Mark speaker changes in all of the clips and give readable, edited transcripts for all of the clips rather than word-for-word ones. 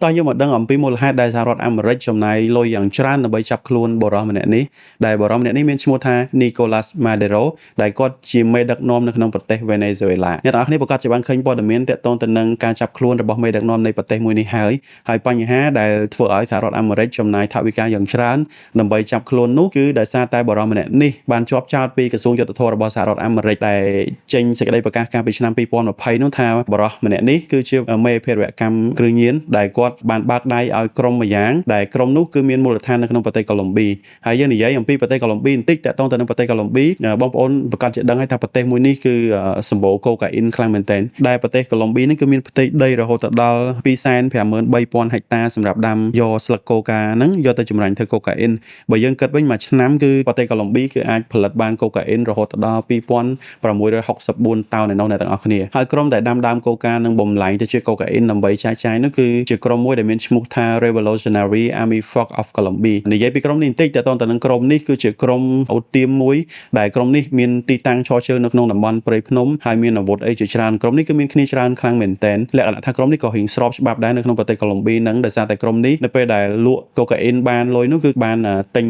Speaker 1: តោះយើងមកដឹងអំពីមូលហេតុដែលសហរដ្ឋអាមេរិកចំណាយលុយយ៉ាងច្រើនដើម្បីចាប់ខ្លួនបុរសម្នាក់នេះដែលបុរសម្នាក់នេះមានឈ្មោះថា Nicolas Maduro ដែលគាត់ជាមេដឹកនាំនៅក្នុងប្រទេស Venezuela អ្នកទាំងអស់គ្នាប្រកាសជាបានឃើញព័ត៌មានទាក់ទងទៅនឹងការចាប់ខ្លួនរបស់មេដឹកនាំនៃប្រទេសមួយនេះហើយបញ្ហាដែលធ្វើឲ្យសហរដ្ឋអាមេរិកចំណាយថវិកាយ៉ាងច្រើនដើម្បីចាប់ខ្លួននោះគឺដោយសារតែបុរសម្នាក់នេះបានជាប់ចោទពីក្រសួងយុត្តិធម៌របស់សហរដ្ឋអាមេរិកដែលចេញសេចក្តីប្រកាសកាលពីឆ្នាំ2020នោះថាបុរសម្នាក់នេះគឺជាមេភេរវកម្មគ្រឿងញៀនដែលគាត់បានបើកដៃឲ្យក្រុមម្យ៉ាងដែលក្រុមនោះគឺមានមូលដ្ឋាននៅក្នុងប្រទេសកូឡុំប៊ីហើយយើងនិយាយអំពីប្រទេសកូឡុំប៊ីបន្តិចតាក់ទងទៅនឹងប្រទេសកូឡុំប៊ីបងប្អូនប្រកាសជាដឹងហើយថាប្រទេសមួយនេះគឺសម្បូរកូកាអ៊ីនខ្លាំងមែនទែនដែលប្រទេសកូឡុំប៊ីនេះគឺមានផ្ទៃដីរហូតដល់253,000 ហិកតាសម្រាប់ដាំយកស្លឹកកូកាហ្នឹងយកទៅចម្រាញ់ធ្វើកូកាអ៊ីនបើយើងគិតវិញមួយឆ្នាំគឺប្រទេសកូឡុំប៊ីគឺអាចផលិតបានកូកាអ៊ីនរហូតដល់2664តោនឯនោះអ្នកទាំងអស់គ្នាហើយក្រុមដែលដាំដើមកូកានិងបំលែងទៅជាកូកាអ៊ីនដើម្បីចែកចាយនោះគឺជាក្រុមមួយដែលមានឈ្មោះថា Revolutionary Army Force of Colombia និយាយពីក្រុមនេះបន្តិចតើតើនឹងក្រុមនេះគឺជាក្រុមអូទៀមមួយដែលក្រុមនេះមានទីតាំងឈរជើងនៅក្នុងតំបន់ព្រៃភ្នំហើយមានអាវុធអីជាច្រើនក្រុមនេះគឺមានគ្នាច្រើនខ្លាំងមែនទែនលក្ខណៈថាក្រុមនេះក៏ហ៊ានស្របច្បាប់ដែរនៅក្នុងប្រទេសកូឡុំប៊ីហ្នឹងដោយសារតែក្រុមនេះនៅពេលដែលលក់កូកាអ៊ីនបានលុយនោះគឺបានទិញ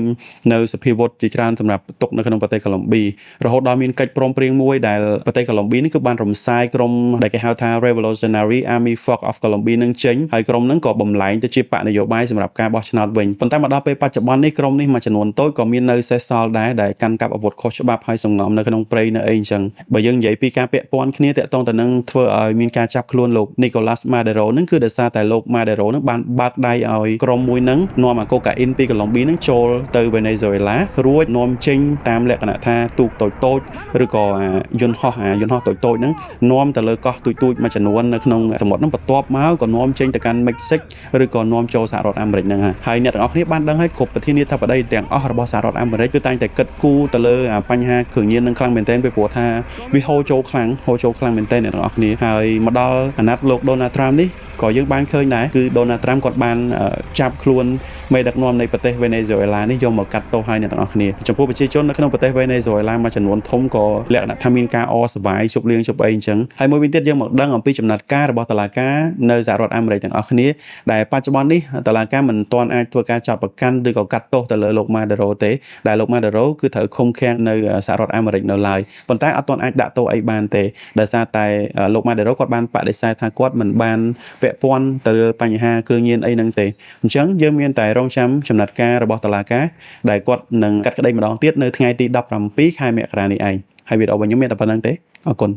Speaker 1: នៅសភាវុធជាច្រើនសម្រាប់ទុកនៅក្នុងប្រទេសកូឡុំប៊ីរហូតដល់មានកិច្ចព្រមព្រៀងមួយដែលប្រទេសកូឡុំប៊ីនេះគឺបានរំសាយក្រុមដែលគេហៅថា Revolutionary Army Force of Colombia នឹងចេញហើយក្រុមហ្នឹងក៏បំលែងទៅជាបកនយោបាយសម្រាប់ការបោះឆ្នោតវិញប៉ុន្តែមកដល់ពេលបច្ចុប្បន្ននេះក្រុមនេះមួយចំនួនតូចក៏មាននៅសេសសល់ដែរដែលកាន់កាប់អាវុធខុសច្បាប់ហើយសំងំនៅក្នុងព្រៃនៅអីអញ្ចឹងបើយើងនិយាយពីការពាក់ព័ន្ធគ្នាតាក់ទងទៅនឹងធ្វើឲ្យមានការចាប់ខ្លួនលោក Nicolas Maduro ហ្នឹងគឺដោយសារតែលោក Maduro ហ្នឹងបានបើកដៃឲ្យក្រុមមួយហ្នឹងនាំអាកូកាអ៊ីនពីកូឡុំប៊ីហ្នឹងចូលទៅ Venezuela រួចនាំចេញតាមលក្ខណៈថាទូកតូចៗឬក៏យន្តហោះតូចៗហ្នឹងនាំទៅលើកោះទូចៗមួយចំនួននៅក្នុងសមុទ្រហ្នឹងបន្ទាប់មកក៏នាំចេញទៅកាន់មិចស៊ិកឬក៏នាំចូលសហរដ្ឋអាមេរិកហ្នឹងហើយអ្នកទាំងអស់គ្នាបានដឹងហើយគ្រប់ប្រធានាធិបតីទាំងអស់របស់សហរដ្ឋអាមេរិកគឺតែងតែគិតគូរទៅលើបញ្ហាគ្រឿងញៀននឹងខ្លាំងមែនទែនពីព្រោះថាវាហូរចូលខ្លាំងមែនទែនអ្នកទាំងអស់គ្នាហើយមកដល់អាណត្តិលោក Donald Trump នេះក៏យើងបានឃើញដែរគឺ Donald Trump គាត់បានចាប់ខ្លួនមេដឹកនាំនៃប្រទេស Venezuela នេះយកមកកាត់ទោសឲ្យអ្នកទាំងអស់គ្នាចំពោះប្រជាជននៅក្នុងប្រទេស Venezuela មួយចំនួនធំក៏លក្ខណៈថាមានការអសប្បាយជប់លៀងជប់អីអញ្ចឹងហើយមួយវិញទៀតយើងមកដឹងអំពីចំណាត់ការរបស់តុលាការនៅសហរដ្ឋអាមេរិកទាំងអស់គ្នាដែលបច្ចុប្បន្ននេះតុលាការមិនទាន់អាចធ្វើការចោទប្រកាន់ឬក៏កាត់ទោសទៅលើលោក Maduro ទេដែលលោក Maduro គឺត្រូវឃុំឃាំងនៅសហរដ្ឋអាមេរិកនៅឡើយប៉ុន្តែអត់ទាន់អាចដាក់ទោសអីបានទេដោយសារតែលោក Maduro គាត់បានបដិសេធថាគាត់មិនបានពាក់ព័ន្ធទៅលើបញ្ហាគ្រឿងញៀនអីហ្នឹងទេអញ្ចឹងយើងមានតែរងចាំចំណាត់ការរបស់តុលាការដែលគាត់នឹងកាត់ក្តីម្ដងទៀតនៅថ្ងៃទី17 ខែមករានេះឯងហើយវីដេអូរបស់ខ្ញុំមានតែប៉ុណ្្នឹងទេអរគុណ